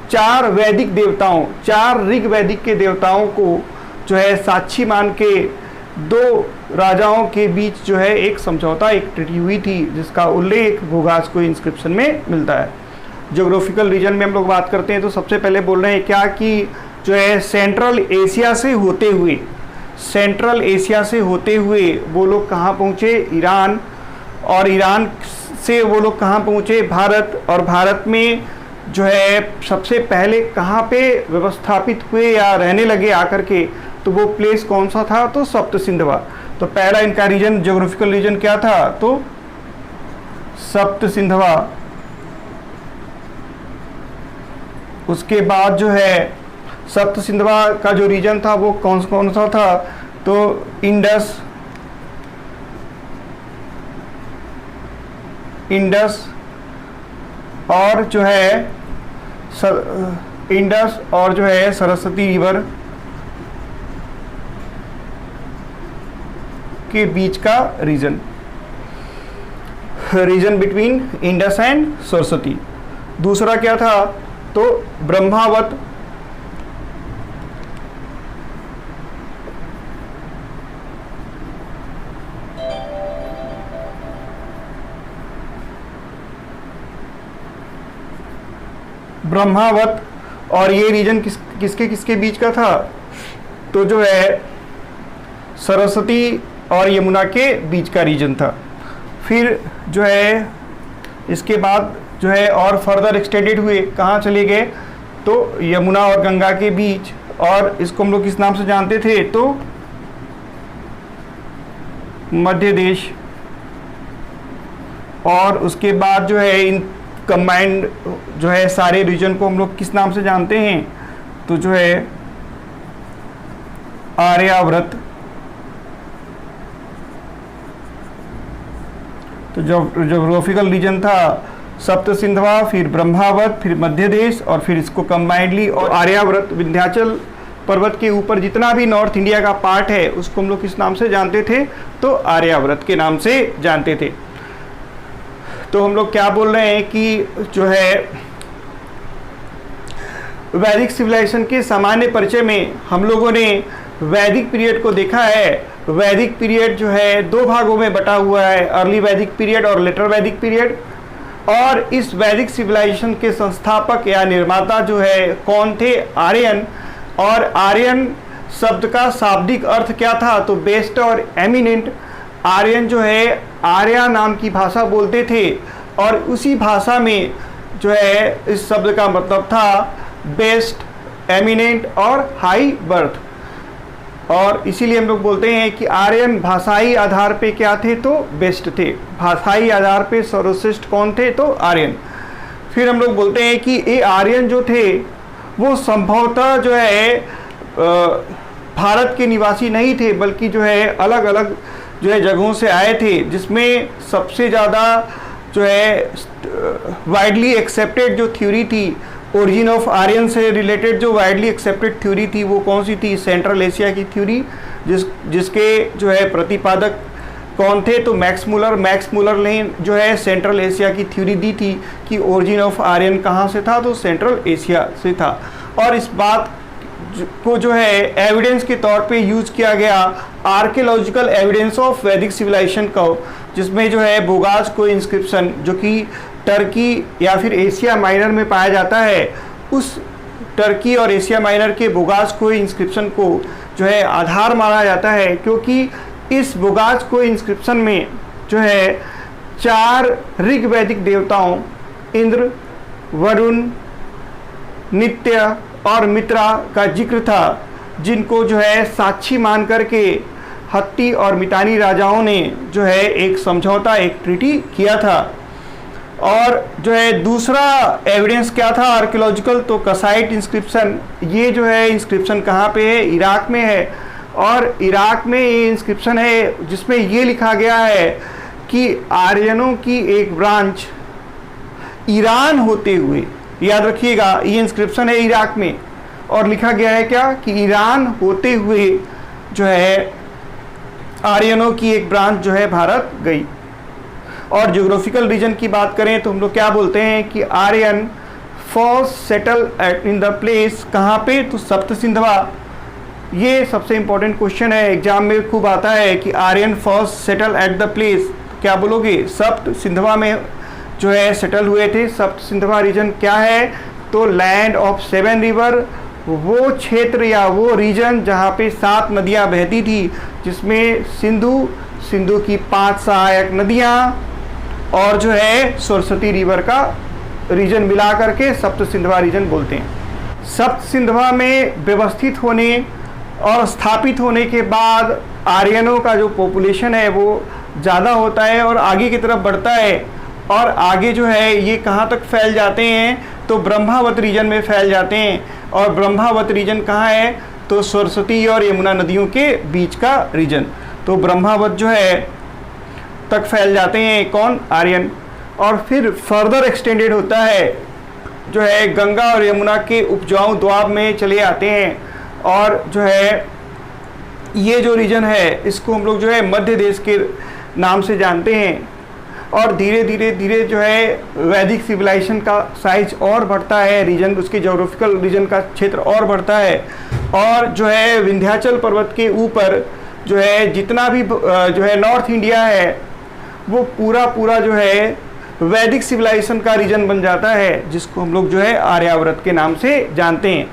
चार वैदिक देवताओं, चार ऋग वैदिक के देवताओं को जो है साक्षी मान के दो राजाओं के बीच जो है एक समझौता, एक ट्रीटी हुई थी, जिसका उल्लेख बोगासकोई इंस्क्रिप्शन में मिलता है। ज्योग्राफिकल रीजन में हम लोग बात करते हैं तो सबसे पहले बोल रहे हैं क्या कि जो है सेंट्रल एशिया से होते हुए वो लोग कहाँ पहुँचे? ईरान। और ईरान से वो लोग कहाँ पहुँचे? भारत। और भारत में जो है सबसे पहले कहाँ पे व्यवस्थापित हुए या रहने लगे आकर के? तो वो प्लेस कौन सा था? तो सप्त सिंधवा। तो पहला इनका रीजन, ज्योग्राफिकल रीजन क्या था? तो सप्त सिंधवा। उसके बाद जो है सप्त सिंधवा का जो रीजन था वो कौन कौन सा था, तो इंडस और जो है इंडस और जो है सरस्वती रिवर के बीच का region between Indus and Saraswati. दूसरा क्या था, तो ब्रह्मावत और ये रीजन किसके किसके बीच का था, तो जो है सरस्वती और यमुना के बीच का रीजन था। फिर जो है इसके बाद जो है और फर्दर एक्सटेंडेड हुए, कहाँ चले गए, तो यमुना और गंगा के बीच, और इसको हम लोग किस नाम से जानते थे, तो मध्य देश। और उसके बाद जो है इन कंबाइंड जो है सारे रीजन को हम लोग किस नाम से जानते हैं, तो जो है आर्यावर्त। तो जो ज्योग्राफिकल रीजन था सप्त सिंधवा, फिर ब्रह्मावत, फिर मध्य देश, और फिर इसको कंबाइंडली और आर्यावर्त, विंध्याचल पर्वत के ऊपर जितना भी नॉर्थ इंडिया का पार्ट है उसको हम लोग किस नाम से जानते थे, तो आर्यावर्त के नाम से जानते थे। तो हम लोग क्या बोल रहे हैं कि जो है वैदिक सिविलाइजेशन के सामान्य परिचय में हम लोगों ने वैदिक पीरियड को देखा है। वैदिक पीरियड जो है दो भागों में बटा हुआ है, अर्ली वैदिक पीरियड और लेटर वैदिक पीरियड। और इस वैदिक सिविलाइजेशन के संस्थापक या निर्माता जो है कौन थे, आर्यन। और आर्यन शब्द का शाब्दिक अर्थ क्या था, तो बेस्ट और एमिनेंट। आर्यन जो है आर्या नाम की भाषा बोलते थे, और उसी भाषा में जो है इस शब्द का मतलब था बेस्ट, एमिनेंट और हाई बर्थ। और इसीलिए हम लोग बोलते हैं कि आर्यन भाषाई आधार पे क्या थे, तो बेस्ट थे। भाषाई आधार पे सर्वश्रेष्ठ कौन थे, तो आर्यन। फिर हम लोग बोलते हैं कि ये आर्यन जो थे वो संभवतः जो है भारत के निवासी नहीं थे, बल्कि जो है अलग अलग जो है जगहों से आए थे, जिसमें सबसे ज़्यादा जो है वाइडली एक्सेप्टेड जो थ्योरी थी, ओरिजिन ऑफ आर्यन से रिलेटेड जो वाइडली एक्सेप्टेड थ्योरी थी वो कौन सी थी, सेंट्रल एशिया की थ्योरी, जिसके जो है प्रतिपादक कौन थे, तो मैक्स मूलर ने जो है सेंट्रल एशिया की थ्योरी दी थी कि ओरिजिन ऑफ आर्यन कहाँ से था, तो सेंट्रल एशिया से था। और इस बात को जो है एविडेंस के तौर पे यूज किया गया archaeological evidence of Vedic civilisation को, जिसमें जो है बोगाज को इंस्क्रिप्शन जो कि टर्की या फिर एशिया माइनर में पाया जाता है, उस टर्की और एशिया माइनर के बोगाज को इंस्क्रिप्शन को जो है आधार माना जाता है, क्योंकि इस बोगाज को इंस्क्रिप्शन में जो है 4 ऋग वैदिक देवताओं इंद्र, वरुण, नित्य और मित्रा का जिक्र था, जिनको जो है साक्षी मान करके हत्ती और मितानी राजाओं ने जो है एक समझौता, एक ट्रीटी किया था। और जो है दूसरा एविडेंस क्या था आर्कियोलॉजिकल, तो कसाइट इंस्क्रिप्शन। ये जो है इंस्क्रिप्शन कहाँ पे है, इराक में है। और इराक में ये इंस्क्रिप्शन है जिसमें ये लिखा गया है कि आर्यनों की एक ब्रांच ईरान होते हुए, याद रखिएगा ये इंस्क्रिप्शन है इराक में, और लिखा गया है क्या कि ईरान होते हुए जो है आर्यनों की एक ब्रांच जो है भारत गई। और ज्योग्राफिकल रीजन की बात करें तो हम लोग क्या बोलते हैं कि Aryan first settle in the place, कहाँ पे, तो सप्त सिंधवा। ये सबसे इंपॉर्टेंट क्वेश्चन है, एग्जाम में खूब आता है कि Aryan first settle at the place, क्या बोलोगे, सप्त सिंधवा में जो है सेटल हुए थे। सप्त सिंधवा रीजन क्या है, तो लैंड ऑफ 7 रिवर, वो क्षेत्र या वो रीजन जहाँ पे 7 नदियाँ बहती थी, जिसमें सिंधु की 5 सहायक नदियाँ और जो है सरस्वती रिवर का रीजन मिला करके सप्त सिंधवा रीजन बोलते हैं। सप्त सिंधवा में व्यवस्थित होने और स्थापित होने के बाद आर्यनों का जो पॉपुलेशन है वो ज़्यादा होता है और आगे की तरफ बढ़ता है, और आगे जो है ये कहाँ तक फैल जाते हैं, तो ब्रह्मावत रीजन में फैल जाते हैं। और ब्रह्मावत रीजन कहाँ है? तो सरस्वती और यमुना नदियों के बीच का रीजन। तो ब्रह्मावत जो है तक फैल जाते हैं कौन? आर्यन। और फिर फर्दर एक्सटेंडेड होता है, जो है गंगा और यमुना के उपजाऊ द्वाब में चले आते हैं। और जो है ये जो रीजन है इसको हम लोग जो है मध्य देश के नाम से जानते हैं। और धीरे धीरे धीरे जो है वैदिक सिविलाइजेशन का साइज और बढ़ता है, रीजन उसके जोग्राफिकल रीजन का क्षेत्र और बढ़ता है। और जो है विंध्याचल पर्वत के ऊपर जो है जितना भी जो है नॉर्थ इंडिया है वो पूरा जो है वैदिक सिविलाइजेशन का रीजन बन जाता है, जिसको हम लोग जो है आर्यावर्त के नाम से जानते हैं।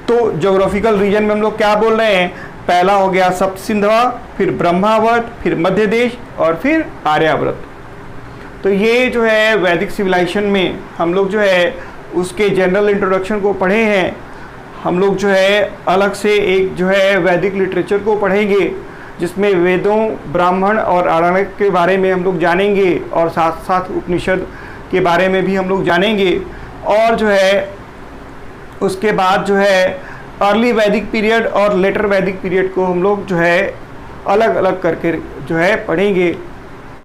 तो जोग्राफिकल रीजन में हम लोग क्या बोल रहे हैं? पहला हो गया सप्त सिंधवा, फिर ब्रह्मावत, फिर मध्य देश और फिर आर्यावर्त। तो ये जो है वैदिक सिविलाइजेशन में हम लोग जो है उसके जनरल इंट्रोडक्शन को पढ़े हैं। हम लोग जो है अलग से एक जो है वैदिक लिटरेचर को पढ़ेंगे, जिसमें वेदों, ब्राह्मण और आरण्यक के बारे में हम लोग जानेंगे, और साथ साथ उपनिषद के बारे में भी हम लोग जानेंगे। और जो है उसके बाद जो है अर्ली वैदिक पीरियड और लेटर वैदिक पीरियड को हम लोग जो है अलग अलग करके जो है पढ़ेंगे।